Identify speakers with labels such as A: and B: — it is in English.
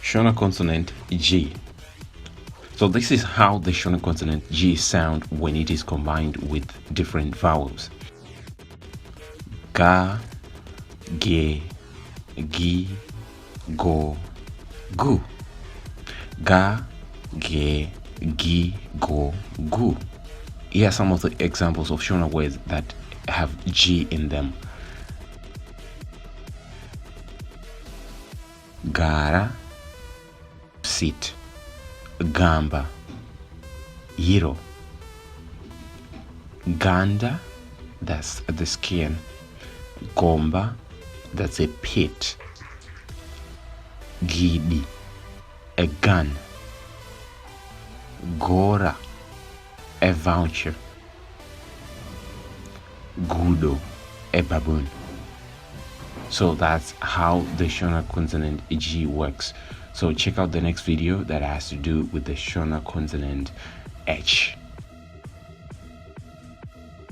A: Shona consonant G. So this is how the Shona consonant G sound when it is combined with different vowels. Ga, ge, gi, go, gu. Ga, ge, gi, go, gu. Here are some of the examples of Shona words that have G in them. Gara, sit. Gamba, hiro. Ganda, that's the skin. Gomba, that's a pit. Gidi, a gun. Gora, a voucher. Gudo, a baboon. So that's how the Shona consonant G works. So check out the next video that has to do with the Shona consonant H.